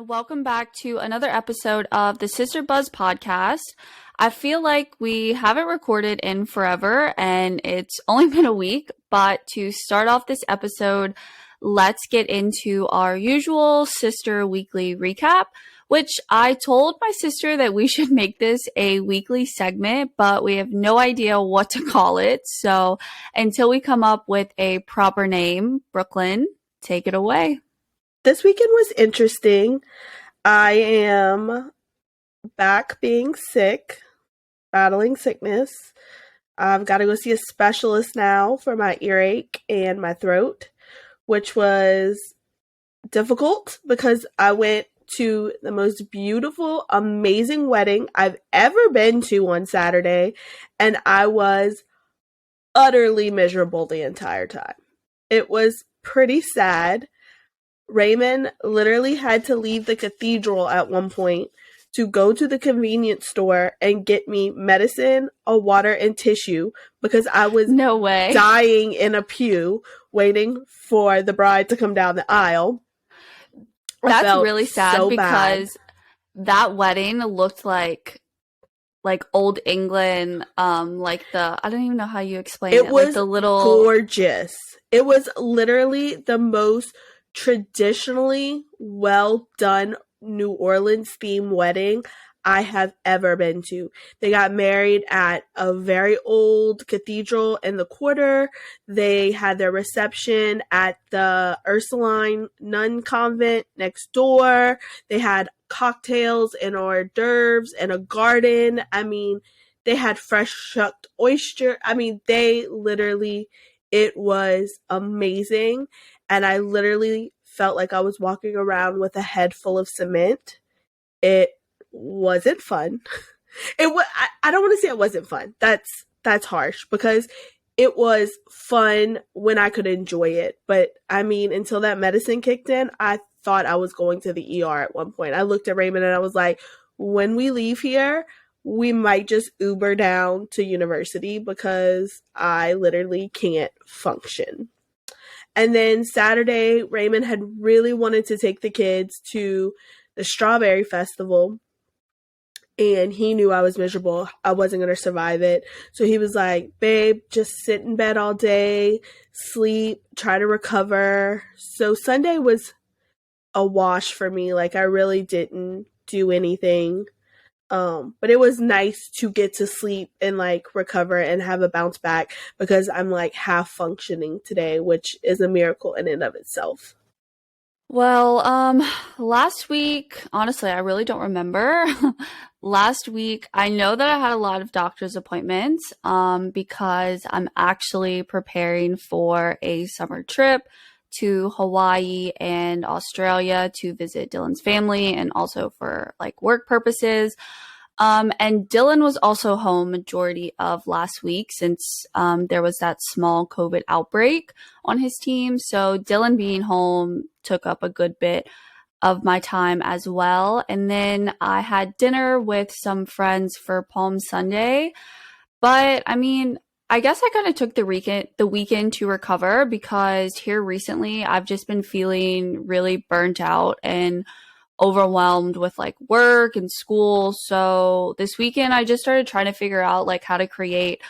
Welcome back to another episode of the Sister Buzz podcast. I feel like we haven't recorded in forever and it's only been a week, but to start off this episode, let's get into our usual sister weekly recap, which I told my sister that we should make this a weekly segment, but we have no idea what to call it. So until we come up with a proper name, Brooklyn, take it away. This weekend was interesting. I am back being sick, battling sickness. I've got to go see a specialist now for my earache and my throat, which was difficult because I went to the most beautiful, amazing wedding I've ever been to on Saturday, and I was utterly miserable the entire time. It was pretty sad. Raymond literally had to leave the cathedral at one point to go to the convenience store and get me medicine, a water, and tissue because I was dying in a pew waiting for the bride to come down the aisle. That's really sad because that wedding looked like old England, like I don't even know how you explain it. It was like the little gorgeous. It was literally the most traditionally well done New Orleans themed wedding I have ever been to. They got married at a very old cathedral in the quarter. They had their reception at the Ursuline nun convent next door. They had cocktails and hors d'oeuvres and a garden. I mean, they had fresh shucked oyster. I mean, it was amazing. And I literally felt like I was walking around with a head full of cement. It wasn't fun. I don't want to say it wasn't fun. That's harsh because it was fun when I could enjoy it. But I mean, until that medicine kicked in, I thought I was going to the ER at one point. I looked at Raymond and I was like, when we leave here, we might just Uber down to university because I literally can't function. And then Saturday, Raymond had really wanted to take the kids to the Strawberry Festival. And he knew I was miserable. I wasn't going to survive it. So he was like, babe, just sit in bed all day, sleep, try to recover. So Sunday was a wash for me. Like, I really didn't do anything. But it was nice to get to sleep and like recover and have a bounce back because I'm like half functioning today, which is a miracle in and of itself. Well, last week, honestly, I really don't remember. Last week, I know that I had a lot of doctor's appointments, because I'm actually preparing for a summer trip to Hawaii and Australia to visit Dylan's family and also for like work purposes. And Dylan was also home majority of last week since there was that small COVID outbreak on his team. So Dylan being home took up a good bit of my time as well. And then I had dinner with some friends for Palm Sunday. But I mean, I guess I kind of took the weekend to recover because here recently I've just been feeling really burnt out and overwhelmed with like work and school. So this weekend I just started trying to figure out like how to create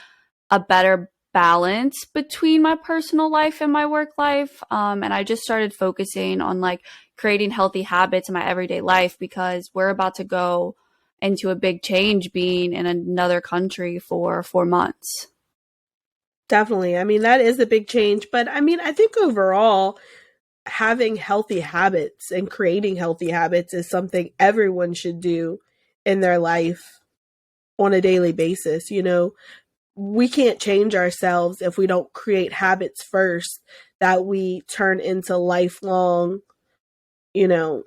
a better balance between my personal life and my work life. And I just started focusing on like creating healthy habits in my everyday life because we're about to go into a big change being in another country for 4 months. Definitely. I mean, that is a big change. But I mean, I think overall, having healthy habits and creating healthy habits is something everyone should do in their life on a daily basis. You know, we can't change ourselves if we don't create habits first that we turn into lifelong, well,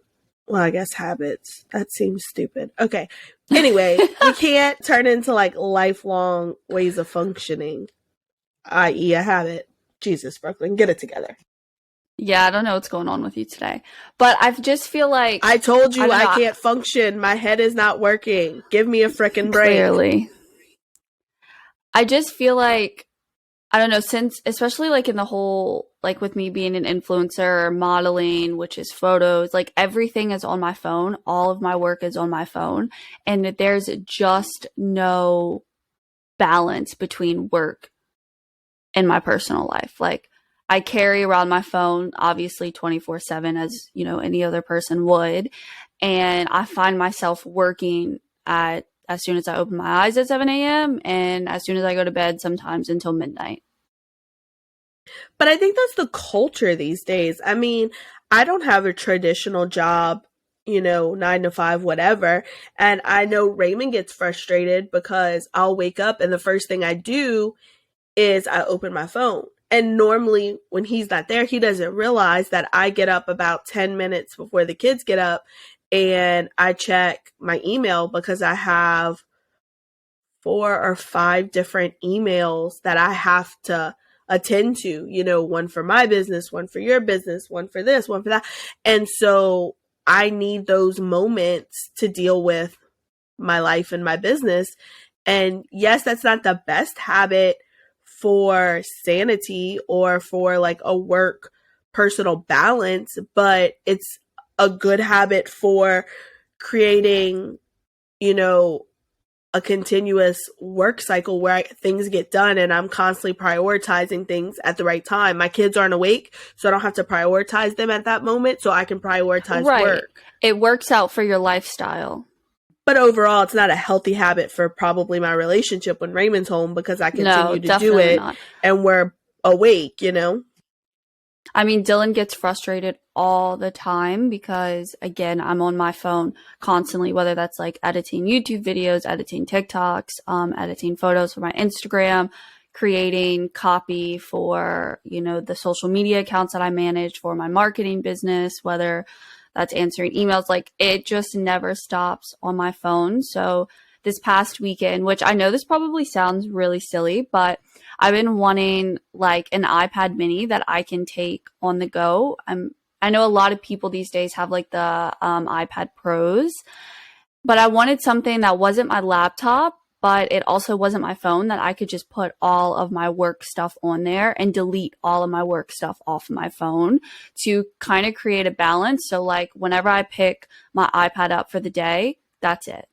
I guess habits. That seems stupid. Okay. Anyway, we can't turn into like lifelong ways of functioning, i.e. a habit. Jesus, Brooklyn, get it together. Yeah, I don't know what's going on with you today. But I just feel like... I told you I can't function. My head is not working. Give me a frickin' break. Clearly. I just feel like, I don't know, since, especially like in the whole like with me being an influencer, modeling, which is photos, like everything is on my phone. All of my work is on my phone. And there's just no balance between work and my personal life. Like I carry around my phone, obviously 24/7, as you know, any other person would. And I find myself working at as soon as I open my eyes at 7 a.m. and as soon as I go to bed, sometimes until midnight. But I think that's the culture these days. I mean, I don't have a traditional job, 9 to 5, whatever. And I know Raymond gets frustrated because I'll wake up and the first thing I do is I open my phone. And normally, when he's not there, he doesn't realize that I get up about 10 minutes before the kids get up and I check my email because I have 4 or 5 different emails that I have to attend to, one for my business, one for your business, one for this, one for that. And so I need those moments to deal with my life and my business. And yes, that's not the best habit for sanity or for like a work personal balance, but it's a good habit for creating, you know, a continuous work cycle where things get done and I'm constantly prioritizing things at the right time. My kids aren't awake, so I don't have to prioritize them at that moment, so I can prioritize Right. work. It works out for your lifestyle. But overall, it's not a healthy habit for probably my relationship when Raymond's home because I No, continue to do definitely it not. and we're awake. I mean, Dylan gets frustrated all the time because, again, I'm on my phone constantly, whether that's like editing YouTube videos, editing TikToks, editing photos for my Instagram, creating copy for, the social media accounts that I manage for my marketing business, whether that's answering emails. Like it just never stops on my phone. So this past weekend, which I know this probably sounds really silly, but I've been wanting like an iPad mini that I can take on the go. I know a lot of people these days have like the iPad Pros, but I wanted something that wasn't my laptop, but it also wasn't my phone, that I could just put all of my work stuff on there and delete all of my work stuff off of my phone to kind of create a balance. So like whenever I pick my iPad up for the day, that's it.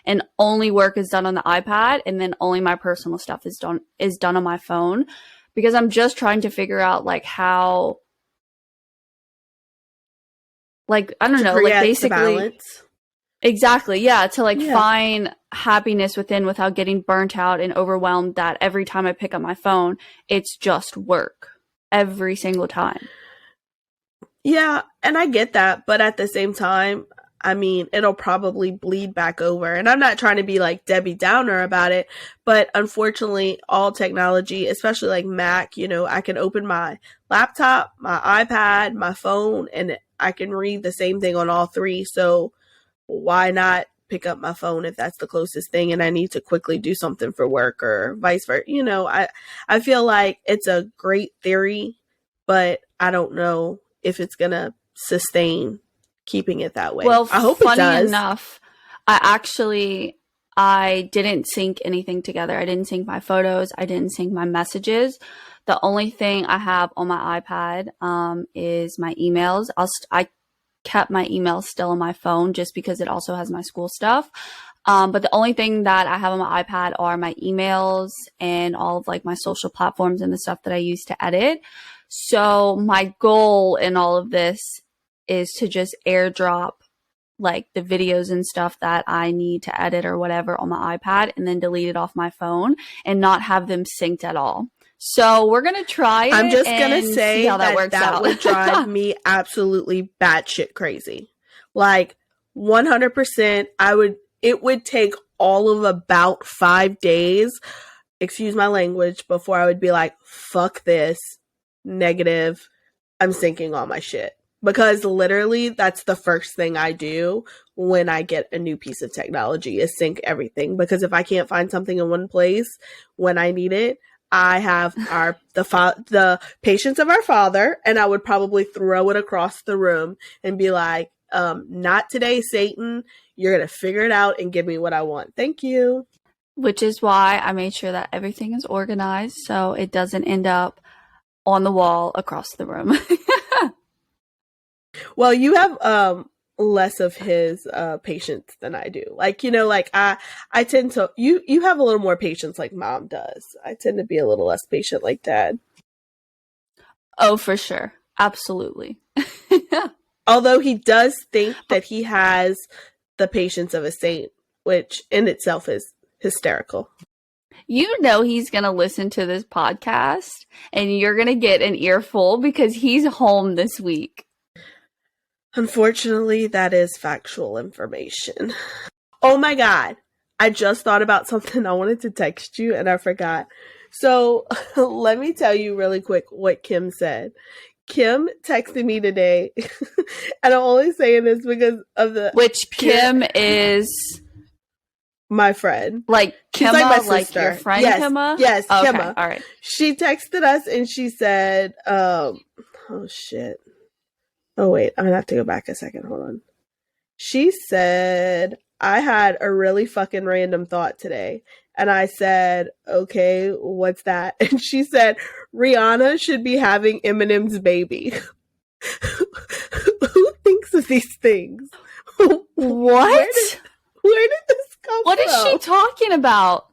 And only work is done on the iPad, and then only my personal stuff is done on my phone, because I'm just trying to figure out like how, like I don't To know, like create the basically. balance. Exactly. Yeah. To like Yeah. find happiness within without getting burnt out and overwhelmed that every time I pick up my phone, it's just work every single time. Yeah, and I get that, but at the same time, I mean, it'll probably bleed back over. And I'm not trying to be like Debbie Downer about it, but unfortunately, all technology, especially like Mac, I can open my laptop, my iPad, my phone, and I can read the same thing on all three. So why not pick up my phone if that's the closest thing and I need to quickly do something for work or vice versa? I feel like it's a great theory, but I don't know if it's going to sustain keeping it that way. Well, I hope it funny does. enough, I didn't sync anything together. I didn't sync my photos. I didn't sync my messages. The only thing I have on my iPad is my emails. I kept my emails still on my phone just because it also has my school stuff. But the only thing that I have on my iPad are my emails and all of like my social platforms and the stuff that I use to edit. So my goal in all of this is to just airdrop like the videos and stuff that I need to edit or whatever on my iPad and then delete it off my phone and not have them synced at all. So we're going to try I'm it just going to and see say how that that works that out. would drive me absolutely batshit crazy. Like 100%, it would take all of about 5 days, excuse my language, before I would be like, fuck this, negative, I'm syncing all my shit. Because literally, that's the first thing I do when I get a new piece of technology is sync everything. Because if I can't find something in one place when I need it, I have the patience of our Father, and I would probably throw it across the room and be like, "Not today, Satan. You're gonna figure it out and give me what I want. Thank you." Which is why I made sure that everything is organized so it doesn't end up on the wall across the room. Well, you have less of his patience than I do. Like, like I tend to you have a little more patience like mom does. I tend to be a little less patient like dad. Oh, for sure. Absolutely. Although he does think that he has the patience of a saint, which in itself is hysterical. You know he's going to listen to this podcast and you're going to get an earful because he's home this week. Unfortunately, that is factual information. Oh my God. I just thought about something I wanted to text you and I forgot. So let me tell you really quick what Kim said. Kim texted me today, and I'm only saying this because of the Which Kim is my friend. Like She's Kimma, like my like sister. your friend Yes, Kimma? yes, Okay, Kimma. all right. She texted us and she said, oh shit. Oh wait, I'm gonna have to go back a second. Hold on. She said, I had a really fucking random thought today. And I said, okay, what's that? And she said, Rihanna should be having Eminem's baby. Who thinks of these things? What? Where did this come What from? is she talking about?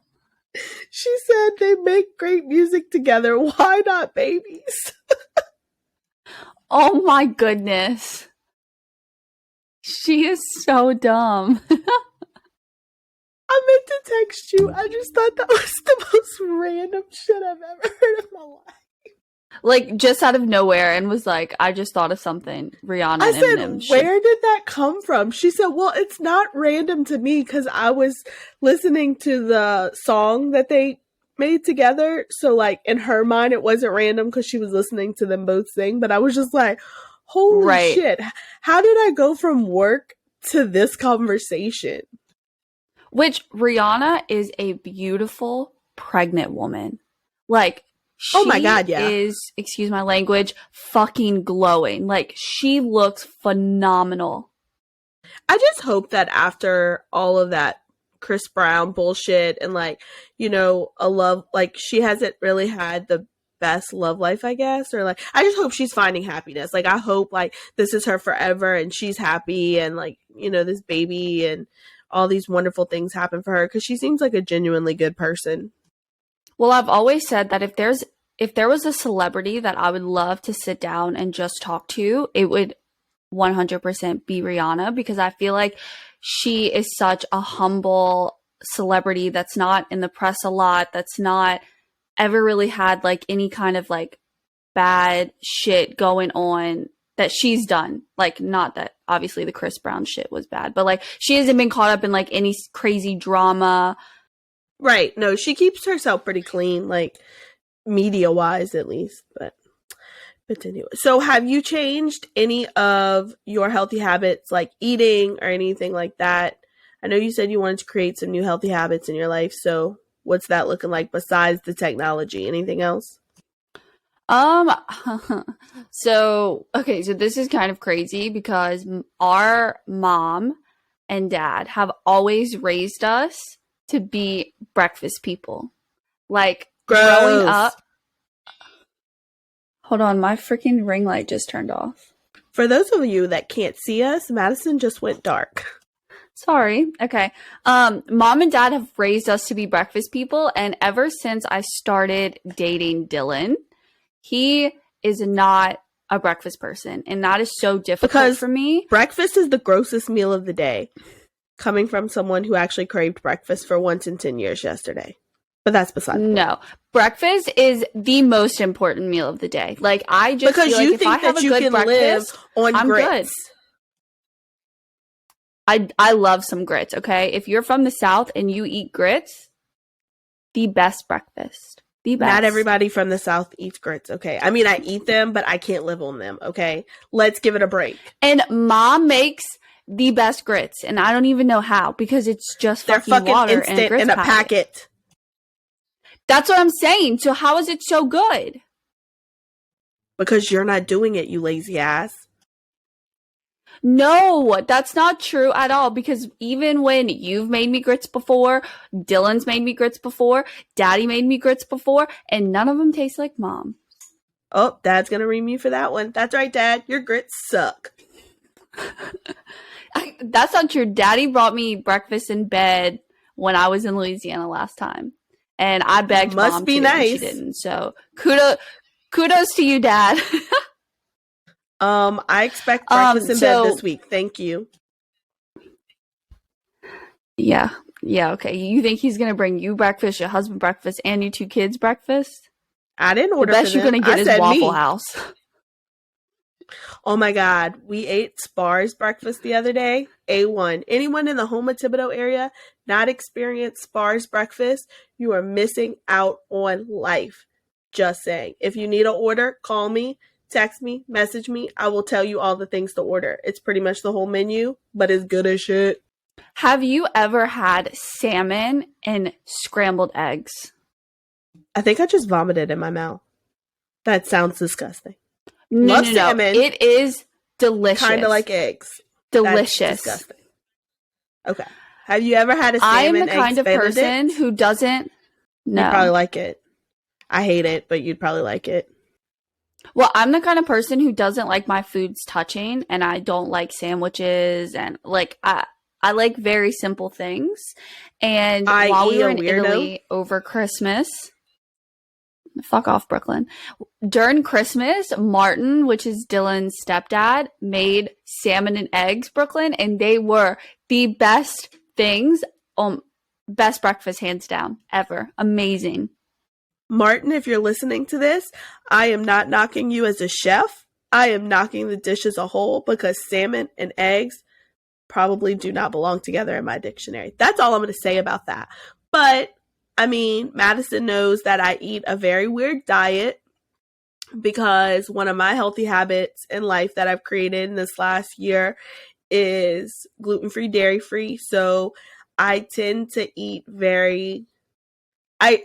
She said they make great music together. Why not babies? Oh my goodness. She is so dumb. I meant to text you. I just thought that was the most random shit I've ever heard in my life. Like, just out of nowhere, and was like, I just thought of something. Rihanna I and said, Eminem. where did that come from? She said, well, it's not random to me because I was listening to the song that they made together. So, like, in her mind, it wasn't random because she was listening to them both sing. But I was just like, holy shit. How did I go from work to this conversation? Which Rihanna is a beautiful pregnant woman. Like, she oh my God, yeah. is, excuse my language, fucking glowing. Like, she looks phenomenal. I just hope that after all of that Chris Brown bullshit and like, a love, like she hasn't really had the best love life, I guess, or like, I just hope she's finding happiness. Like, I hope like this is her forever and she's happy and like, this baby and all these wonderful things happen for her because she seems like a genuinely good person. Well, I've always said that if there was a celebrity that I would love to sit down and just talk to, it would 100% be Rihanna because I feel like she is such a humble celebrity that's not in the press a lot, that's not ever really had like any kind of like bad shit going on that she's done. Like, not that obviously the Chris Brown shit was bad, but like she hasn't been caught up in like any crazy drama. Right. No, she keeps herself pretty clean, like media wise at least, but anyway. So have you changed any of your healthy habits like eating or anything like that? I know you said you wanted to create some new healthy habits in your life. So what's that looking like besides the technology? Anything else? So this is kind of crazy because our mom and dad have always raised us to be breakfast people. Like, growing up. Hold on, my freaking ring light just turned off. For those of you that can't see us, Madison just went dark. Sorry. Okay. Mom and dad have raised us to be breakfast people, and ever since I started dating Dylan, he is not a breakfast person, and that is so difficult for me. Breakfast is the grossest meal of the day, coming from someone who actually craved breakfast for once in 10 years yesterday. But that's beside the point. No. Breakfast is the most important meal of the day. Like, I just because feel like you if think I have that a you good can breakfast, live on I'm grits. Good. I love some grits, okay? If you're from the South and you eat grits, the best breakfast. The best. Not everybody from the South eats grits, okay? I mean, I eat them, but I can't live on them, okay? Let's give it a break. And mom makes the best grits, and I don't even know how because it's just fucking water instant and a grits in a packet. That's what I'm saying. So how is it so good? Because you're not doing it, you lazy ass. No, that's not true at all. Because even when you've made me grits before, Dylan's made me grits before, Daddy made me grits before, and none of them taste like mom. Oh, Dad's gonna ream you for that one. That's right, Dad. Your grits suck. That's not true. Daddy brought me breakfast in bed when I was in Louisiana last time. And I begged Must mom be to, and she nice. didn't. So kudos to you, Dad. I expect breakfast in bed this So week. Thank you. yeah. Yeah, okay. You think he's gonna bring you breakfast, your husband breakfast, and you two kids breakfast? I didn't The order for best you're them. gonna I get is said Waffle me. House. Oh my God. We ate Spar's breakfast the other day. A1. Anyone in the Houma Thibodeau area not experience Spar's breakfast, you are missing out on life. Just saying. If you need an order, call me, text me, message me. I will tell you all the things to order. It's pretty much the whole menu, but it's good as shit. Have you ever had salmon and scrambled eggs? I think I just vomited in my mouth. That sounds disgusting. No, Love no, no. salmon, It is kind of delicious. like eggs. That's Delicious. disgusting. Okay. Have you ever had a I am the salmon kind eggs of person benedict? who doesn't You'd probably know. like it. I hate it, but you'd probably like it. Well, I'm the kind of person who doesn't like my foods touching, and I don't like sandwiches, and like I like very simple things. And while we I.e. were a in weirdo. Italy over Christmas, fuck off, Brooklyn. During Christmas, Martin, which is Dylan's stepdad, made salmon and eggs, Brooklyn, and they were the best things. Best breakfast, hands down, ever. Amazing. Martin, if you're listening to this, I am not knocking you as a chef. I am knocking the dish as a whole because salmon and eggs probably do not belong together in my dictionary. That's all I'm going to say about that. But, I mean, Madison knows that I eat a very weird diet because one of my healthy habits in life that I've created in this last year is gluten-free, dairy-free. So I tend to eat very I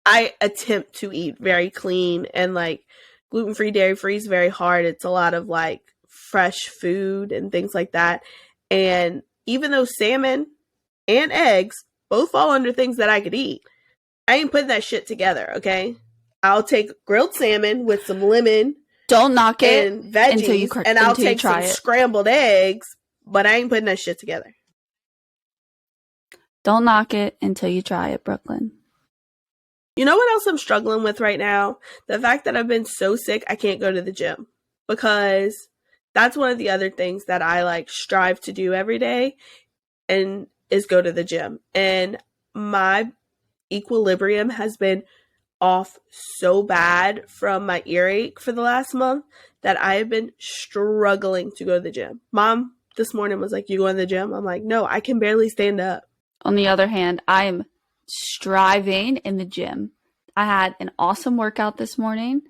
I attempt to eat very clean and like gluten-free, dairy-free is very hard. It's a lot of like fresh food and things like that. And even though salmon and eggs both fall under things that I could eat, I ain't putting that shit together, okay? I'll take grilled salmon with some lemon Don't knock it and veggies, and I'll until you take some try it. scrambled eggs, but I ain't putting that shit together. Don't knock it until you try it, Brooklyn. You know what else I'm struggling with right now? The fact that I've been so sick, I can't go to the gym because that's one of the other things that I like strive to do every day and is go to the gym. And my equilibrium has been off so bad from my earache for the last month that I have been struggling to go to the gym. Mom this morning was like, "You going to the gym?" I'm like, "No, I can barely stand up." On the other hand, I am striving in the gym. I had an awesome workout this morning,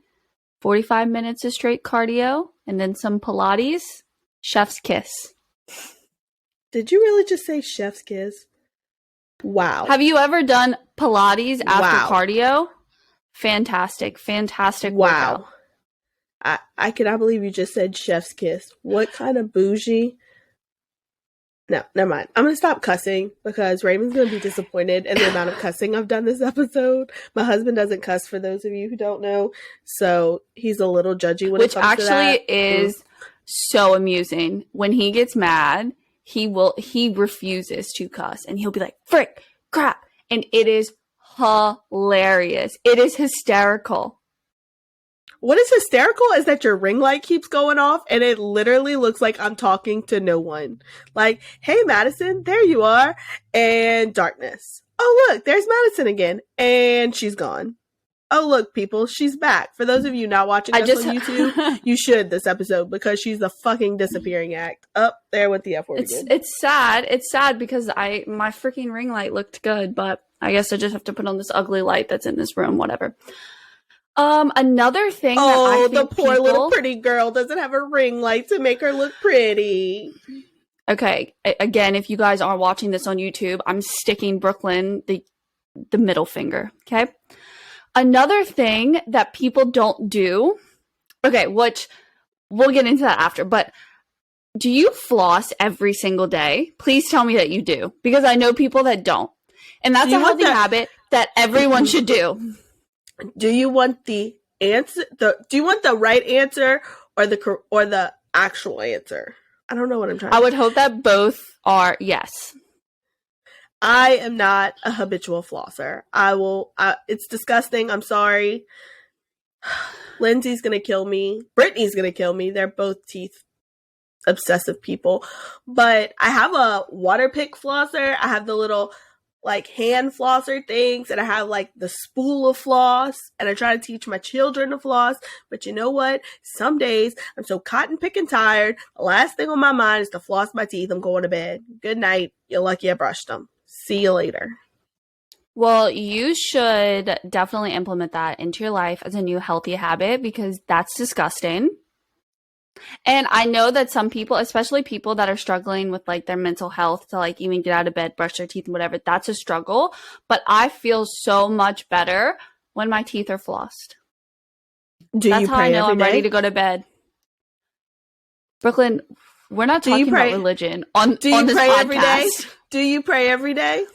45 minutes of straight cardio, and then some Pilates. Chef's kiss. Did you really just say chef's kiss? Wow. Have you ever done Pilates after Wow. cardio? Fantastic, fantastic workout. Wow. I cannot believe you just said chef's kiss. What kind of bougie? No, never mind. I'm going to stop cussing because Raymond's going to be disappointed in the amount of cussing I've done this episode. My husband doesn't cuss, for those of you who don't know. So he's a little judgy when Which it comes to that. actually is so amusing. When he gets mad, he refuses to cuss and he'll be like, frick, crap. And it is hilarious. It is hysterical. What is hysterical is that your ring light keeps going off and it literally looks like I'm talking to no one. Like, "Hey, Madison, there you are." And darkness. "Oh, look, there's Madison again." And she's gone. "Oh, look, people, she's back." For those of you not watching us on YouTube, you should this episode because she's the fucking disappearing act. Up there with the F word again. It's sad. It's sad because my freaking ring light looked good, but I guess I just have to put on this ugly light that's in this room, whatever. Another thing that I think the poor little pretty girl doesn't have a ring light to make her look pretty. Okay, again, if you guys are watching this on YouTube, I'm sticking Brooklyn the middle finger, okay? Another thing that people don't do, okay, which we'll get into that after, but do you floss every single day? Please tell me that you do, because I know people that don't. And that's a healthy habit that everyone should do. Do you want the answer? Do you want the right answer or the actual answer? I don't know what I'm trying I to would say. hope that both are yes. I am not a habitual flosser. It's disgusting. I'm sorry. Lindsay's gonna kill me. Brittany's gonna kill me. They're both teeth obsessive people. But I have a water pick flosser. I have the little like hand flosser things, and I have like the spool of floss, and I try to teach my children to floss. But you know what? Some days I'm so cotton picking tired. The last thing on my mind is to floss my teeth. I'm going to bed. Good night. You're lucky I brushed them. See you later. Well, you should definitely implement that into your life as a new healthy habit because that's disgusting. And I know that some people, especially people that are struggling with like their mental health to like even get out of bed, brush their teeth and whatever, that's a struggle. But I feel so much better when my teeth are flossed. Do That's you how I pray know every I'm ready day? to go to bed. Brooklyn, we're not Do you talking about pray? religion on Do you this pray every day? podcast. Do you pray every day?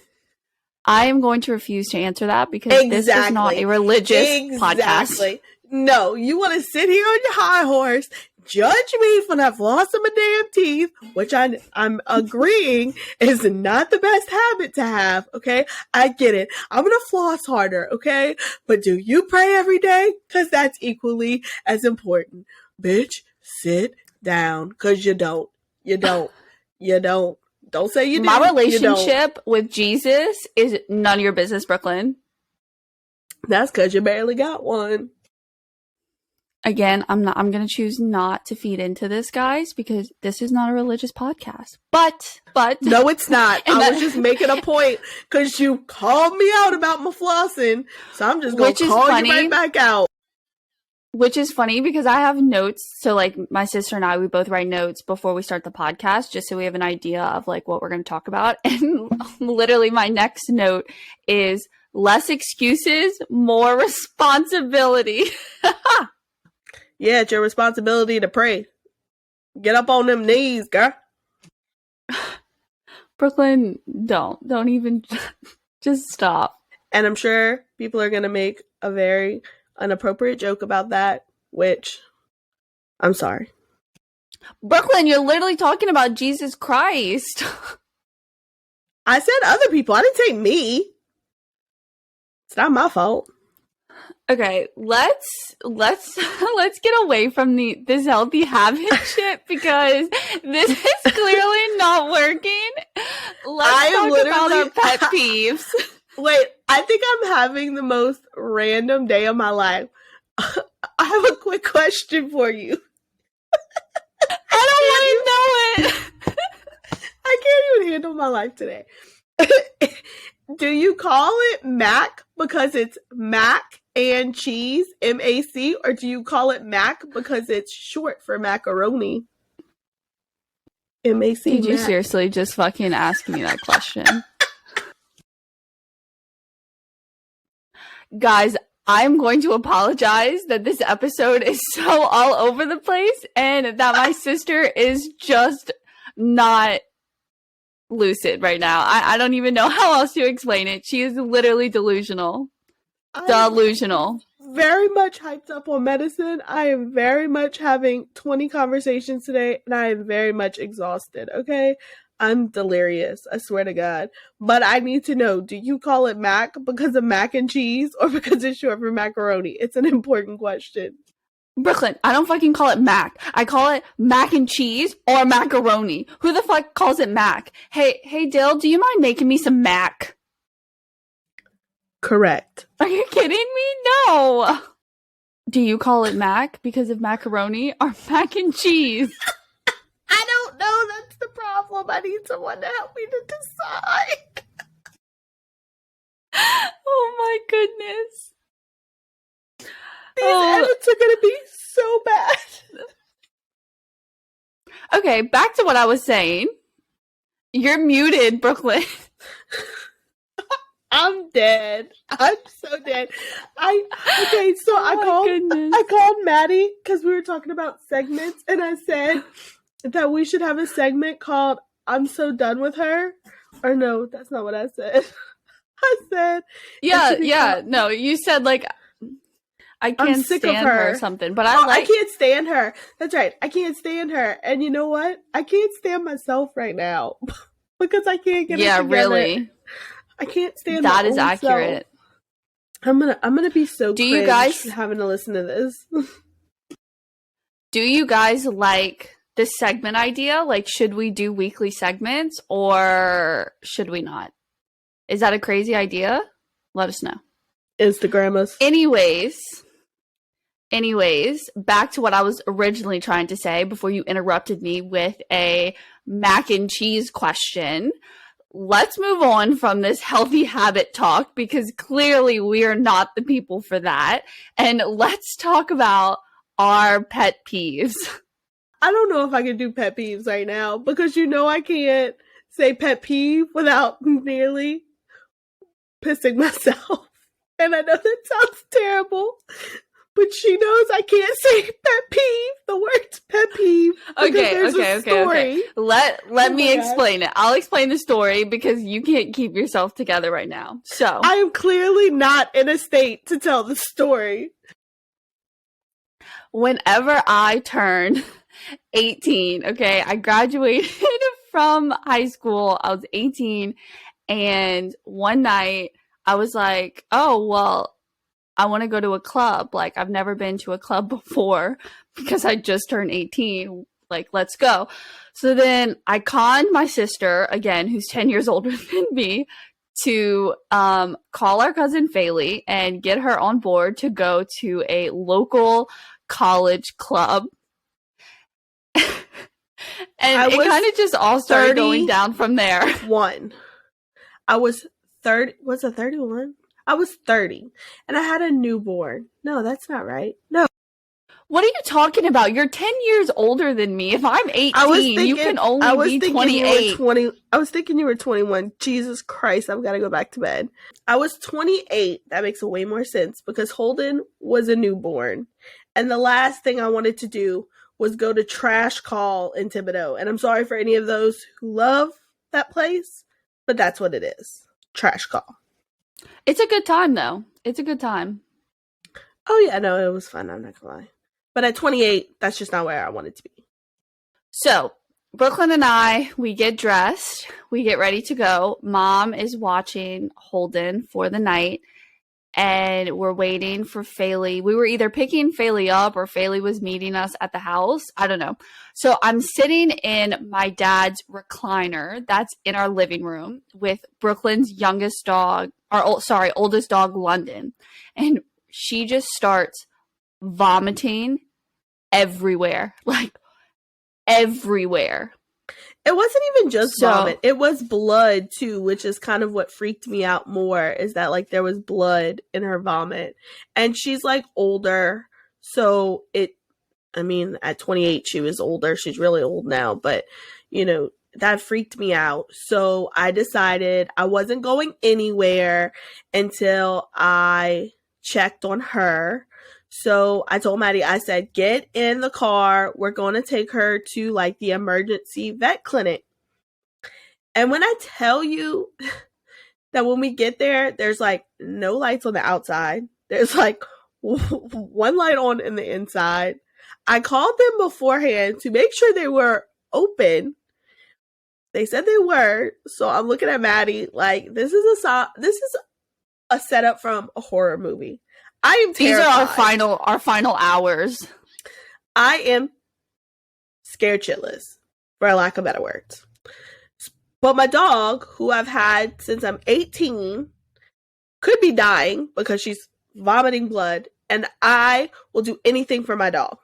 I am going to refuse to answer that because this is not a religious podcast. Exactly. No, you want to sit here on your high horse, judge me for not flossing my damn teeth, which I'm agreeing is not the best habit to have, okay? I get it. I'm going to floss harder, okay? But do you pray every day? Because that's equally as important. Bitch, sit down, because you don't. You don't. You don't. Don't say you My do. relationship with Jesus is none of your business, Brooklyn. That's because you barely got one. Again, I'm going to choose not to feed into this, guys, because this is not a religious podcast. But no, it's not. I was that, just making a point because you called me out about my flossing, so I'm just gonna call you right back out. Which is funny because I have notes. So like my sister and I, we both write notes before we start the podcast, just so we have an idea of like what we're going to talk about. And literally my next note is less excuses, more responsibility. Yeah, it's your responsibility to pray. Get up on them knees, girl. Brooklyn, don't even just stop. And I'm sure people are gonna make a very inappropriate joke about that, which I'm sorry. Brooklyn, you're literally talking about Jesus Christ. I said other people. I didn't say me. It's not my fault. Okay, let's get away from this healthy habit shit because this is clearly not working. Let's talk about our pet peeves. Wait, I think I'm having the most random day of my life. I have a quick question for you. I don't want to know it. I can't even handle my life today. Do you call it mac because it's mac and cheese, MAC, or do you call it mac because it's short for macaroni? MAC. Did you seriously just fucking ask me that question? Guys, I'm going to apologize that this episode is so all over the place and that my sister is just not lucid right now. I don't even know how else to explain it. She is literally delusional. Delusional. Very much hyped up on medicine. I am very much having 20 conversations today and I am very much exhausted, okay? I'm delirious, I swear to God. But I need to know, do you call it mac because of mac and cheese or because it's short for macaroni? It's an important question. Brooklyn, I don't fucking call it mac. I call it mac and cheese or macaroni. Who the fuck calls it mac? Hey, Dill, do you mind making me some mac? Correct. Are you kidding me? No. Do you call it mac because of macaroni or mac and cheese? I don't know. That's the problem. I need someone to help me to decide. Oh my goodness. These edits are going to be so bad. Okay, back to what I was saying. You're muted, Brooklyn. I'm dead. I'm so dead. I called Maddie because we were talking about segments, and I said that we should have a segment called "I'm so done with her." Or no, that's not what I said. I said, no, you said like, I I'm can't sick of stand her or her. something. But I Oh, I like, can't stand her. That's right. I can't stand her. And you know what? I can't stand myself right now because I can't get it yeah, together. really. I can't stand my That is own self. accurate. I'm gonna be so Do you cringe guys having to listen to this. do you guys like this segment idea? Like, should we do weekly segments or should we not? Is that a crazy idea? Let us know. Instagrammers. Anyways, back to what I was originally trying to say before you interrupted me with a mac and cheese question. Let's move on from this healthy habit talk because clearly we are not the people for that. And let's talk about our pet peeves. I don't know if I can do pet peeves right now because I can't say pet peeve without nearly pissing myself. And I know that sounds terrible, but she knows I can't say pet peeve, the word pet peeve, because there's a story. Let Oh me my explain it. I'll explain the story because you can't keep yourself together right now. So, I am clearly not in a state to tell the story. whenever I turned 18, okay, I graduated from high school. I was 18, and one night I was like, oh, well, I want to go to a club. Like, I've never been to a club before because I just turned 18. Like, let's go. So then I conned my sister, again, who's 10 years older than me, to call our cousin Faylee and get her on board to go to a local college club. And I it was kind of just all started going down from there. 31. I was 30. Was it 31? I was 30 and I had a newborn. No, that's not right. No. What are you talking about? You're 10 years older than me. If I'm 18, you can only be 28. I was thinking you were 21. Jesus Christ, I've got to go back to bed. I was 28. That makes way more sense because Holden was a newborn. And the last thing I wanted to do was go to Trash Call in Thibodeau. And I'm sorry for any of those who love that place, but that's what it is. Trash Call. It's a good time, though. It's a good time. Oh, yeah, no, it was fun. I'm not going to lie. But at 28, that's just not where I wanted to be. So, Brooklyn and I, we get dressed. We get ready to go. Mom is watching Holden for the night. And we're waiting for Faylee. We were either picking Faylee up or Faylee was meeting us at the house. I don't know. So I'm sitting in my dad's recliner that's in our living room with Brooklyn's youngest dog, oldest dog, London. And she just starts vomiting everywhere. Like, everywhere. It wasn't even just vomit. It was blood too, which is kind of what freaked me out more, is that like there was blood in her vomit. And she's like older. So at 28 she was older. She's really old now, but that freaked me out. So I decided I wasn't going anywhere until I checked on her. So I told Maddie, I said, get in the car. We're going to take her to like the emergency vet clinic. And when I tell you that when we get there, there's like no lights on the outside. There's like one light on in the inside. I called them beforehand to make sure they were open. They said they were. So I'm looking at Maddie like, this is a setup from a horror movie. I am terrified. These are our final hours. I am scared shitless, for lack of better words. But my dog, who I've had since I'm 18, could be dying because she's vomiting blood, and I will do anything for my dog.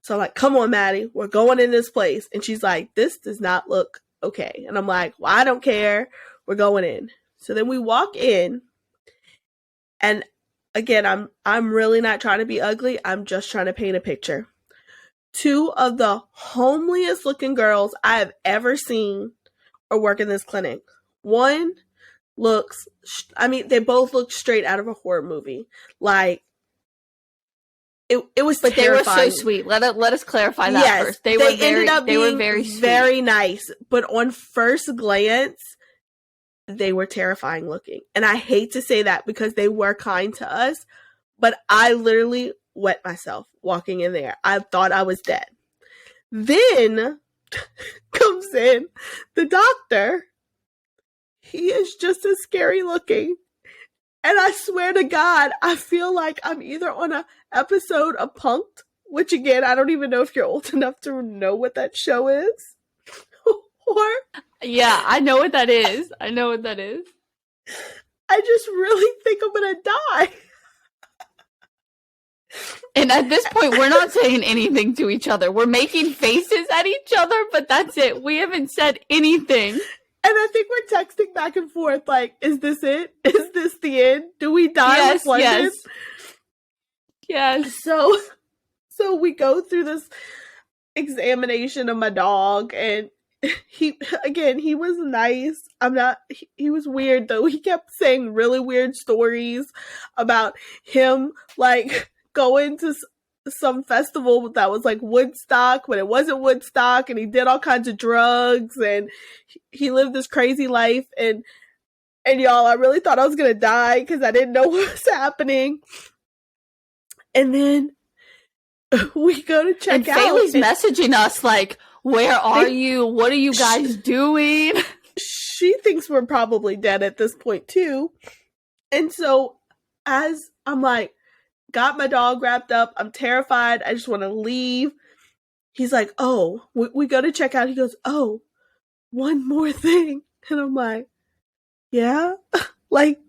So I'm like, come on, Maddie, we're going in this place. And she's like, this does not look okay. And I'm like, well, I don't care. We're going in. So then we walk in, and again, I'm really not trying to be ugly. I'm just trying to paint a picture. Two of the homeliest looking girls I have ever seen are working this clinic. One they both look straight out of a horror movie. Like, it was but terrifying. They were so sweet. Let us clarify that first. They ended up being very sweet. Very nice. But on first glance, they were terrifying looking. And I hate to say that because they were kind to us, But I literally wet myself walking in there. I thought I was dead. Then comes in the doctor. He is just as scary looking. And I swear to God, I feel like I'm either on a episode of Punk'd, which again, I don't even know if you're old enough to know what that show is, or Yeah, I know what that is. I know what that is. I just really think I'm gonna die. And at this point, we're not saying anything to each other. We're making faces at each other, but that's it. We haven't said anything. And I think we're texting back and forth like, is this it? Is this the end? Do we die Yes, with London? yes. Yes. So we go through this examination of my dog, and he was nice. He was weird though. He kept saying really weird stories about him like going to some festival that was like Woodstock, but it wasn't Woodstock, and he did all kinds of drugs, and he lived this crazy life, and y'all, I really thought I was gonna die because I didn't know what was happening. And then we go to check and out. Bailey's messaging us like, where are you? What are you guys doing? She thinks we're probably dead at this point too. And so as I'm like, got my dog wrapped up, I'm terrified, I just want to leave. He's like, oh, we go to check out. He goes, oh, one more thing. And I'm like, yeah? like,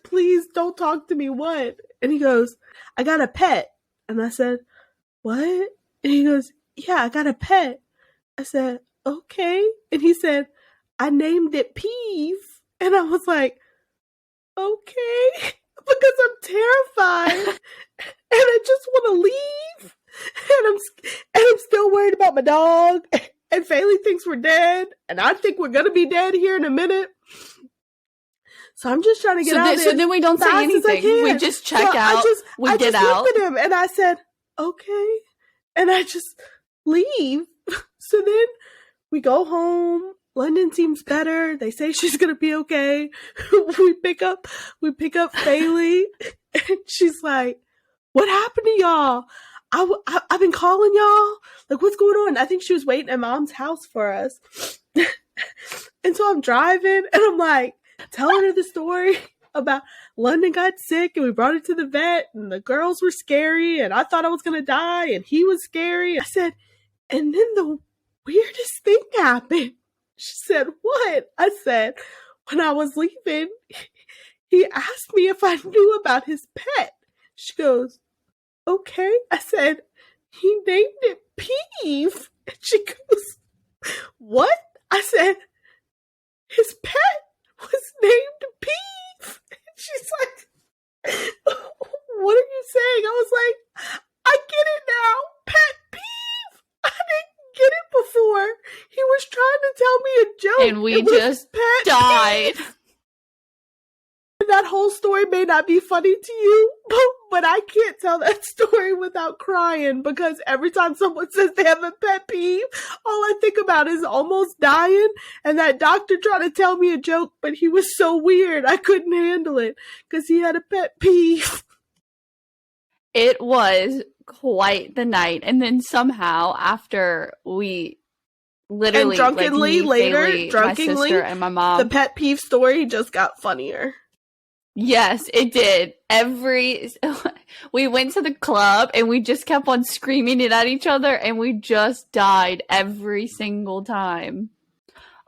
please don't talk to me. What? And he goes, I got a pet. And I said, what? And he goes, yeah, I got a pet. I said, okay. And he said, I named it Peeve. And I was like, okay, because I'm terrified and I just want to leave. And I'm still worried about my dog. And Faley thinks we're dead. And I think we're going to be dead here in a minute. So I'm just trying to get out. So then we don't say anything. We just check out. I get out. Looked at him and I said, okay. And I just leave. So then we go home. London seems better. They say she's gonna be okay. we pick up Faley, and she's like, "What happened to y'all? I've been calling y'all. Like, what's going on?" I think she was waiting at Mom's house for us. And so I'm driving, and I'm like, telling her the story about London got sick, and we brought her to the vet, and the girls were scary, and I thought I was gonna die, and he was scary. I said, and then the weirdest thing happened. She said, what? I said, when I was leaving, he asked me if I knew about his pet. She goes, okay. I said, he named it Peeve. And she goes, what? I said, his pet was named Peeve. And she's like, what are you saying? I was like, I get it now. Pet Peeve. I didn't get it before. He was trying to tell me a joke. And we just died. Peeve. That whole story may not be funny to you, but I can't tell that story without crying, because every time someone says they have a pet peeve, all I think about is almost dying and that doctor trying to tell me a joke, but he was so weird I couldn't handle it because he had a pet peeve. It was quite the night. And then somehow after we literally, and drunkenly later, my sister and my mom, the pet peeve story just got funnier. Yes, it did. We went to the club and we just kept on screaming it at each other, and we just died every single time.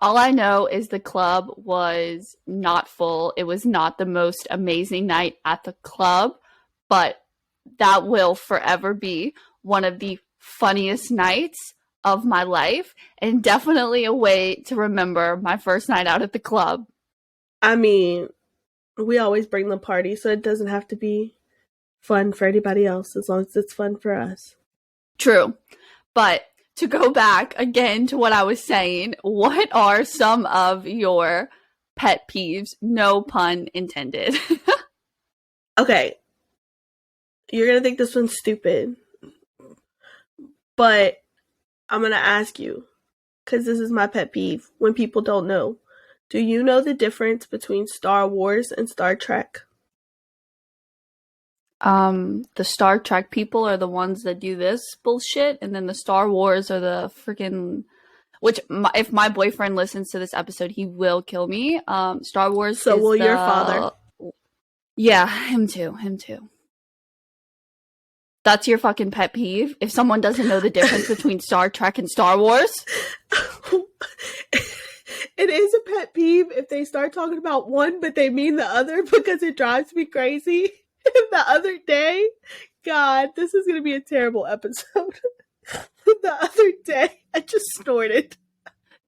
All I know is the club was not full. It was not the most amazing night at the club, but that will forever be one of the funniest nights of my life, and definitely a way to remember my first night out at the club. I mean, we always bring the party, so it doesn't have to be fun for anybody else as long as it's fun for us. True. But to go back again to what I was saying, what are some of your pet peeves? No pun intended. Okay. You're going to think this one's stupid, but I'm going to ask you, because this is my pet peeve when people don't know. Do you know the difference between Star Wars and Star Trek? The Star Trek people are the ones that do this bullshit, and then the Star Wars are the freaking which if my boyfriend listens to this episode, he will kill me. Star Wars So is will your father. the yeah, him too, him too. That's your fucking pet peeve? If someone doesn't know the difference between Star Trek and Star Wars? It is a pet peeve if they start talking about one, but they mean the other because it drives me crazy. The other day, God, this is going to be a terrible episode. The other day, I just snorted.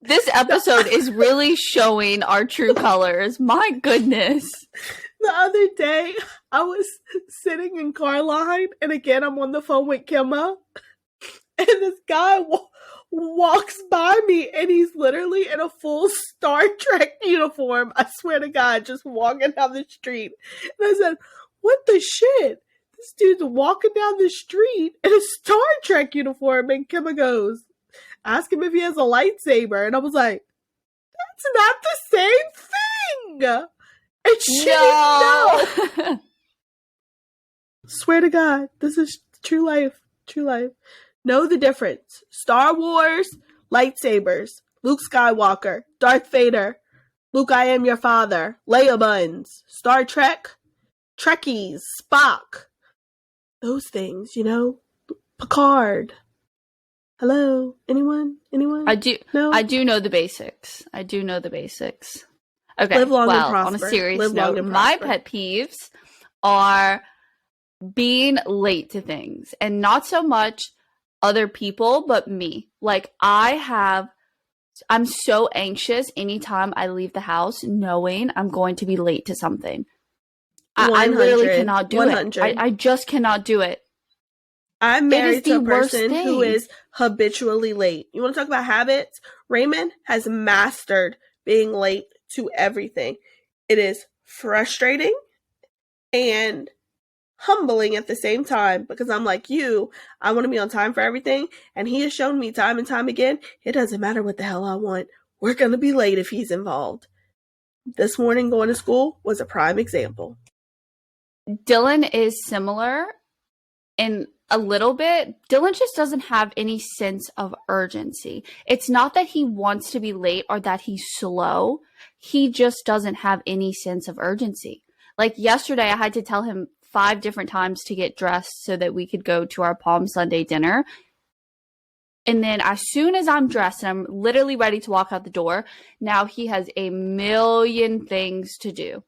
This episode is really showing our true colors. My goodness. The other day, I was sitting in car line, and again, I'm on the phone with Kimma, and this guy walks by me, and he's literally in a full Star Trek uniform. I swear to God, just walking down the street. And I said, what the shit? This dude's walking down the street in a Star Trek uniform. And Kimma goes, ask him if he has a lightsaber. And I was like, that's not the same thing. And she didn't know. Swear to God, this is true life. True life. Know the difference. Star Wars, lightsabers. Luke Skywalker, Darth Vader, Luke, I am your father, Leia buns. Star Trek, Trekkies, Spock. Those things, you know. Picard. Hello? Anyone? Anyone? I do No? I do know the basics. I do know the basics. Okay. Live long and well, on a prosper. serious Live long note, and my prosper. pet peeves are being late to things and not so much other people, but me. Like I'm so anxious anytime I leave the house knowing I'm going to be late to something. I literally cannot do 100. it. I just cannot do it. I'm married to a person thing. who is habitually late. You want to talk about habits? Raymond has mastered being late to everything. It is frustrating and humbling at the same time because I'm like you. I want to be on time for everything. And he has shown me time and time again, it doesn't matter what the hell I want. We're going to be late if he's involved. This morning going to school was a prime example. Dylan is similar in a little bit. Dylan just doesn't have any sense of urgency. It's not that he wants to be late or that he's slow. He just doesn't have any sense of urgency. Like yesterday, I had to tell him 5 different times to get dressed so that we could go to our Palm Sunday dinner. And then as soon as I'm dressed and I'm literally ready to walk out the door, now he has a million things to do.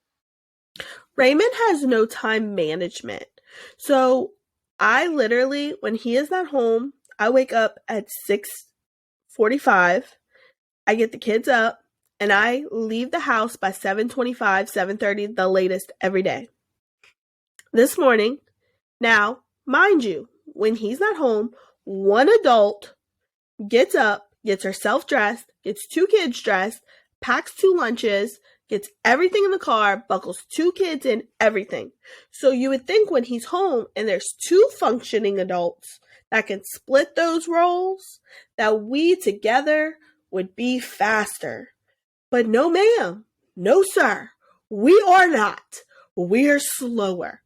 Raymond has no time management. So I literally, when he is not home, I wake up at 6:45. I get the kids up and I leave the house by 7:25, 7:30, the latest every day. This morning, now, mind you, when he's not home, one adult gets up, gets herself dressed, gets 2 kids dressed, packs 2 lunches, gets everything in the car, buckles 2 kids in, everything. So you would think when he's home and there's 2 functioning adults that can split those roles, that we together would be faster. But no, ma'am. No, sir. We are not. We're slower.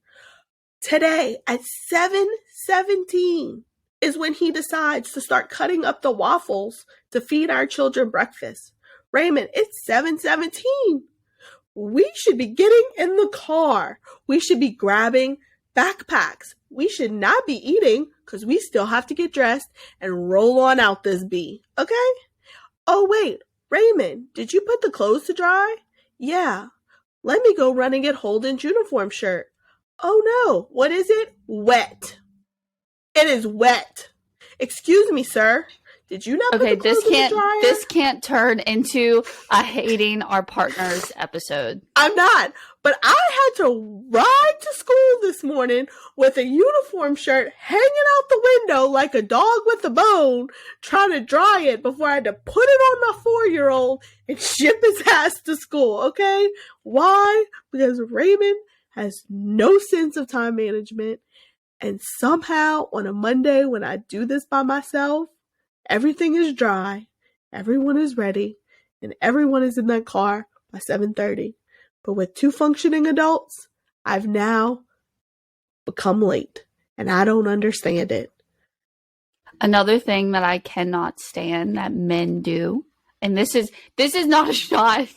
Today at 7:17 is when he decides to start cutting up the waffles to feed our children breakfast. Raymond, it's 7:17. We should be getting in the car. We should be grabbing backpacks. We should not be eating because we still have to get dressed and roll on out this bee. Okay? Oh, wait. Raymond, did you put the clothes to dry? Yeah. Let me go run and get Holden's uniform shirt. Oh no. What is it? Wet. It is wet. Excuse me, sir. Did you not put the clothes in the dryer? This can't turn into a hating our partners episode. I'm not. But I had to ride to school this morning with a uniform shirt hanging out the window like a dog with a bone, trying to dry it before I had to put it on my 4-year-old and ship his ass to school, okay? Why? Because Raymond has no sense of time management. And somehow on a Monday when I do this by myself, everything is dry, everyone is ready, and everyone is in that car by 7:30. But with 2 functioning adults, I've now but come late. And I don't understand it. Another thing that I cannot stand that men do, and this is not a shot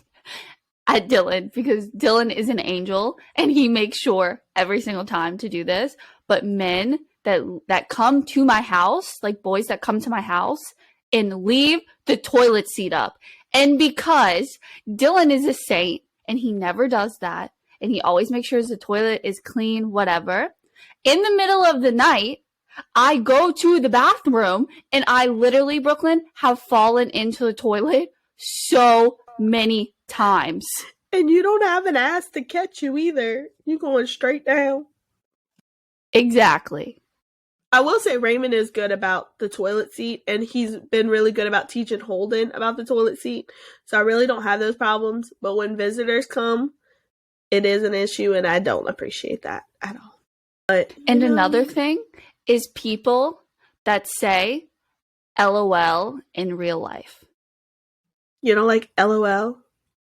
at Dylan because Dylan is an angel and he makes sure every single time to do this. But men that come to my house, like boys that come to my house and leave the toilet seat up. And because Dylan is a saint and he never does that and he always makes sure the toilet is clean, whatever. In the middle of the night, I go to the bathroom and I literally, Brooklyn, have fallen into the toilet so many times. And you don't have an ass to catch you either. You're going straight down. Exactly. I will say Raymond is good about the toilet seat, and he's been really good about teaching Holden about the toilet seat. So I really don't have those problems. But when visitors come, it is an issue, and I don't appreciate that at all. But and another thing is people that say LOL in real life. You know, like LOL,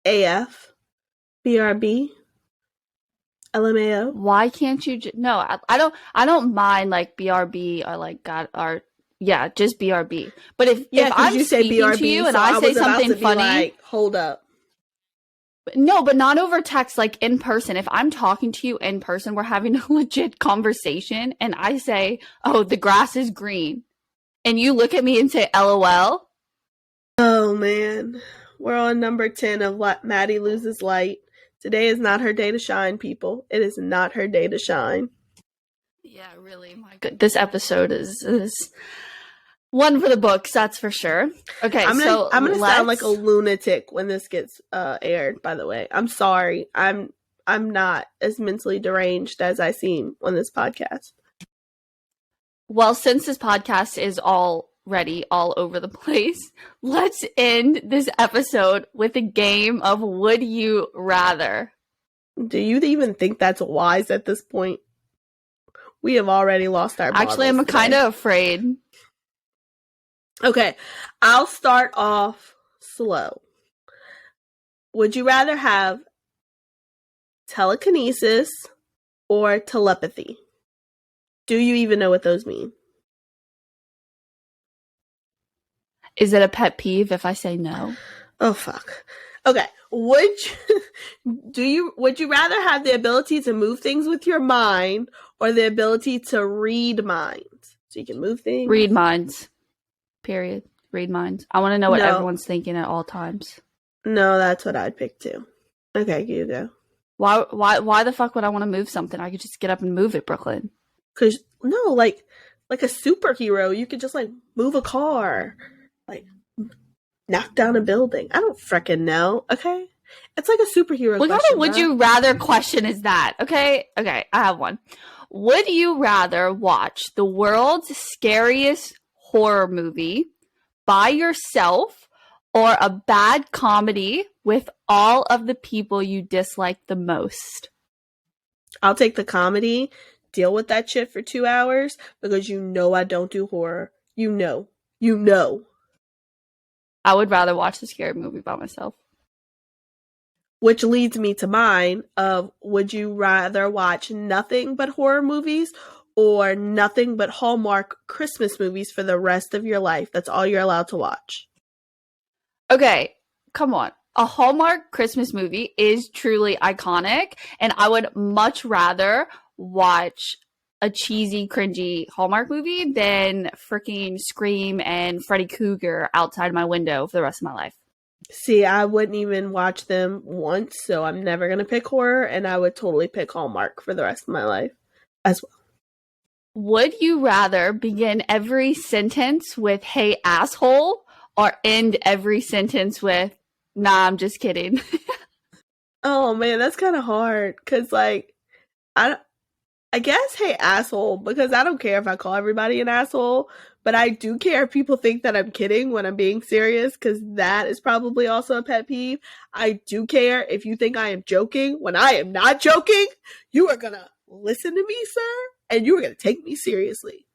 AF, BRB, LMAO. Why can't you? No, I don't mind like BRB or like God or yeah, just BRB. But if I'm you say speaking BRB, to you and so I say something funny, like, hold up. No, but not over text, like in person. If I'm talking to you in person, we're having a legit conversation, and I say, "Oh, the grass is green," and you look at me and say, "LOL." Oh man, we're on number 10 of Maddie loses light. Today is not her day to shine, people. It is not her day to shine. Yeah, really. My God, this episode is one for the books, that's for sure. Okay, I'm gonna sound like a lunatic when this gets aired. By the way, I'm sorry. I'm not as mentally deranged as I seem on this podcast. Well, since this podcast is already all over the place, let's end this episode with a game of Would You Rather. Do you even think that's wise at this point? We have already lost our marbles. Actually, I'm kind of afraid. Okay, I'll start off slow. Would you rather have telekinesis or telepathy? Do you even know what those mean? Is it a pet peeve if I say no? Oh fuck. Okay. Would you rather have the ability to move things with your mind or the ability to read minds? So you can move things. Read minds. Period. Read minds. I want to know what everyone's thinking at all times. No, that's what I'd pick too. Okay, you go. Why the fuck would I want to move something? I could just get up and move it, Brooklyn. Cause no, like a superhero, you could just like move a car, like knock down a building. I don't freaking know. Okay, it's like a superhero. What kind of would you rather question is that? Okay, I have one. Would you rather watch the world's scariest horror movie by yourself or a bad comedy with all of the people you dislike the most? I'll take the comedy, deal with that shit for 2 hours because you know I don't do horror. You know. I would rather watch the scary movie by myself. Which leads me to mine of would you rather watch nothing but horror movies or nothing but Hallmark Christmas movies for the rest of your life? That's all you're allowed to watch. Okay, come on. A Hallmark Christmas movie is truly iconic, and I would much rather watch a cheesy, cringy Hallmark movie than freaking Scream and Freddy Krueger outside my window for the rest of my life. See, I wouldn't even watch them once, so I'm never going to pick horror, and I would totally pick Hallmark for the rest of my life as well. Would you rather begin every sentence with, "Hey, asshole," or end every sentence with, "Nah, I'm just kidding"? Oh, man, that's kind of hard, because, like, I guess, hey, asshole, because I don't care if I call everybody an asshole, but I do care if people think that I'm kidding when I'm being serious, because that is probably also a pet peeve. I do care if you think I am joking when I am not joking. You are gonna listen to me, sir, and you are gonna take me seriously.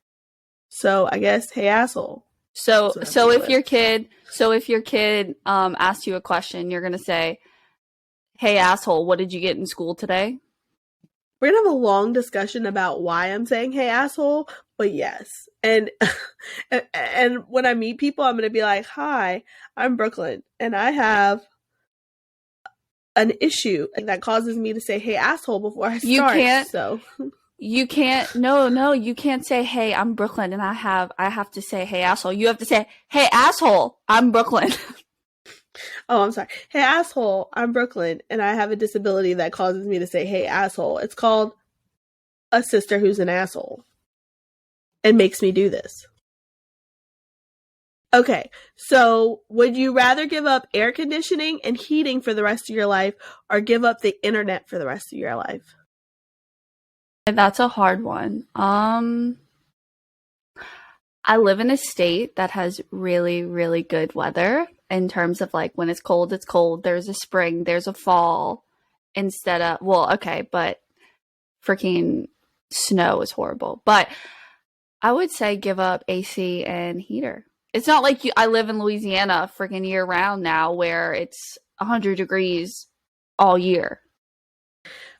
So I guess, hey, asshole. So if your kid asks you a question, you're gonna say, "Hey, asshole, what did you get in school today?" We're gonna have a long discussion about why I'm saying "Hey asshole," but yes, and and when I meet people, I'm gonna be like, "Hi, I'm Brooklyn, and I have an issue that causes me to say "Hey asshole" before I You start." can't So, no, you can't say, "Hey, I'm Brooklyn," and I have to say, "Hey, asshole." You have to say, "Hey, asshole, I'm Brooklyn." oh, I'm sorry. "Hey asshole, I'm Brooklyn, and I have a disability that causes me to say "Hey asshole." It's called a sister who's an asshole and makes me do this. Okay, so would you rather give up air conditioning and heating for the rest of your life or give up the internet for the rest of your life? That's a hard one. I live in a state that has really, really good weather in terms of like when it's cold, it's cold. There's a spring, there's a fall instead of, well, okay, but freaking snow is horrible. But I would say give up AC and heater. It's not like I live in Louisiana freaking year round now where it's 100 degrees all year.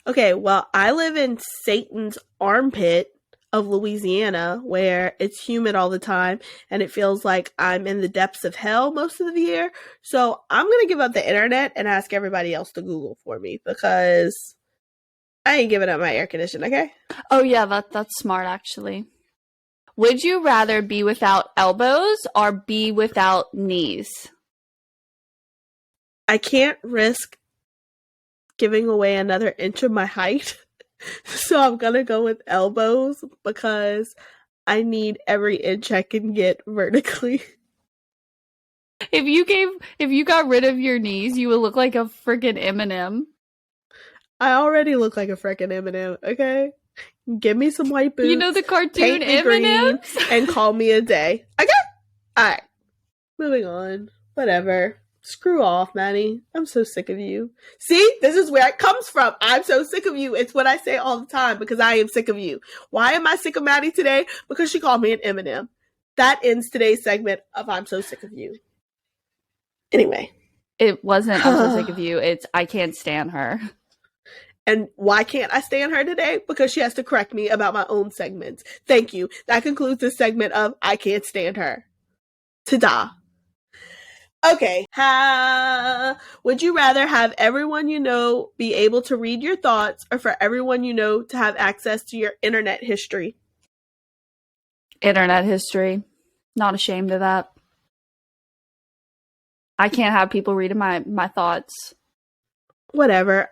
Okay, well, I live in Satan's armpit of Louisiana where it's humid all the time and it feels like I'm in the depths of hell most of the year. So I'm going to give up the internet and ask everybody else to Google for me because I ain't giving up my air conditioning, okay? Oh yeah, that's smart actually. Would you rather be without elbows or be without knees? I can't risk giving away another inch of my height. So I'm going to go with elbows because I need every inch I can get vertically. If you got rid of your knees, you would look like a freaking Eminem. I already look like a freaking Eminem, okay? Give me some white You know boots, the cartoon paint me green, Eminems? and call me a day. Okay? Alright, moving on. Whatever. Screw off, Maddie. I'm so sick of you. See? This is where it comes from. I'm so sick of you. It's what I say all the time because I am sick of you. Why am I sick of Maddie today? Because she called me an Eminem. That ends today's segment of I'm so sick of you. Anyway. It wasn't I'm so sick of you. It's I can't stand her. And why can't I stand her today? Because she has to correct me about my own segments. Thank you. That concludes this segment of I can't stand her. Ta-da. Okay. Would you rather have everyone you know be able to read your thoughts or for everyone you know to have access to your internet history? Internet history. Not ashamed of that. I can't have people reading my thoughts. Whatever.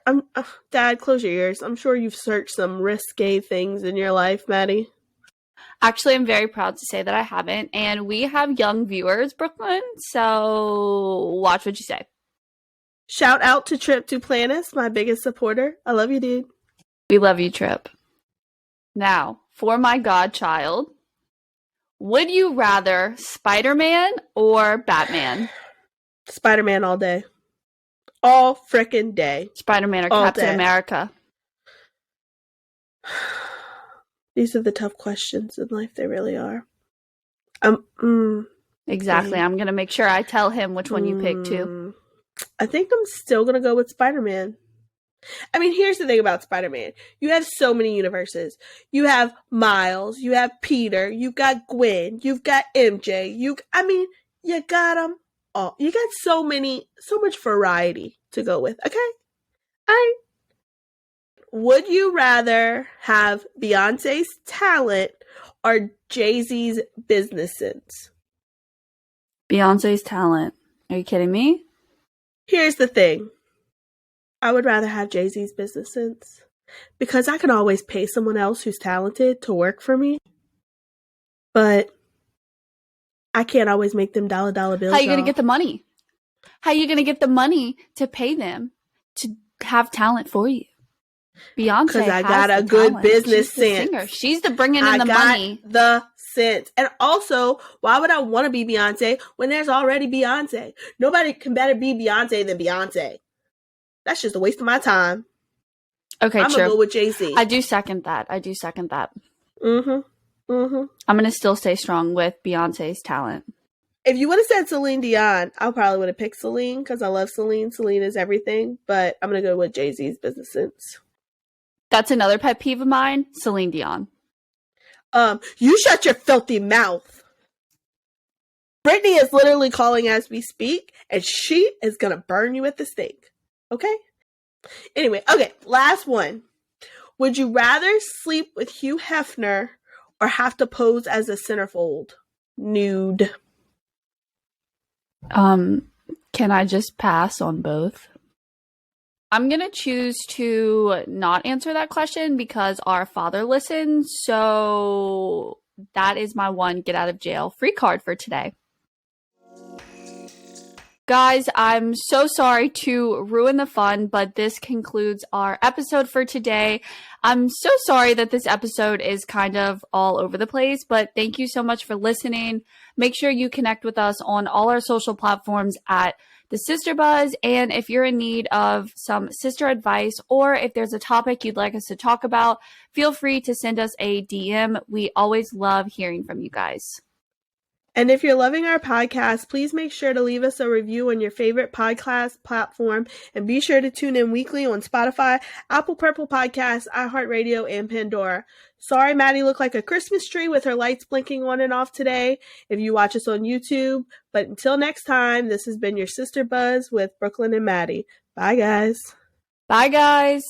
Dad, close your ears. I'm sure you've searched some risque things in your life, Maddie. Actually, I'm very proud to say that I haven't. And we have young viewers, Brooklyn. So watch what you say. Shout out to Trip Duplantis, my biggest supporter. I love you, dude. We love you, Trip. Now, for my godchild, would you rather Spider-Man or Batman? Spider-Man all day. All frickin' day. Spider-Man or All Captain day. America? These are the tough questions in life. They really are. Exactly. Dang. I'm going to make sure I tell him which one you pick, too. I think I'm still going to go with Spider-Man. I mean, here's the thing about Spider-Man. You have so many universes. You have Miles. You have Peter. You've got Gwen. You've got MJ. You got them all. You got so much variety to go with. Okay? Would you rather have Beyonce's talent or Jay-Z's business sense? Beyonce's talent. Are you kidding me? Here's the thing. I would rather have Jay-Z's business sense because I can always pay someone else who's talented to work for me, but I can't always make them dollar bills. How are you going to get the money? How are you going to get the money to pay them to have talent for you? Beyonce because I has got a the good talent. business She's the sense. singer. She's the bringing in I the got money. the sense. And also, why would I want to be Beyonce when there's already Beyonce? Nobody can better be Beyonce than Beyonce. That's just a waste of my time. Okay, I'm true. gonna go with Jay-Z. I do second that. I'm gonna still stay strong with Beyonce's talent. If you would have said Celine Dion, I probably would have picked Celine because I love Celine. Celine is everything. But I'm gonna go with Jay-Z's business sense. That's another pet peeve of mine, Celine Dion. You shut your filthy mouth. Brittany is literally calling as we speak, and she is gonna burn you at the stake. Okay? Anyway, okay, last one. Would you rather sleep with Hugh Hefner or have to pose as a centerfold? Nude. Can I just pass on both? I'm going to choose to not answer that question because our father listens. So that is my one get out of jail free card for today. Guys, I'm so sorry to ruin the fun, but this concludes our episode for today. I'm so sorry that this episode is kind of all over the place, but thank you so much for listening. Make sure you connect with us on all our social platforms at The Sister Buzz. And if you're in need of some sister advice or if there's a topic you'd like us to talk about, feel free to send us a DM. We always love hearing from you guys. And if you're loving our podcast, please make sure to leave us a review on your favorite podcast platform and be sure to tune in weekly on Spotify, Apple Purple Podcasts, iHeartRadio, and Pandora. Sorry Maddie looked like a Christmas tree with her lights blinking on and off today if you watch us on YouTube. But until next time, this has been your Sister Buzz with Brooklyn and Maddie. Bye, guys. Bye, guys.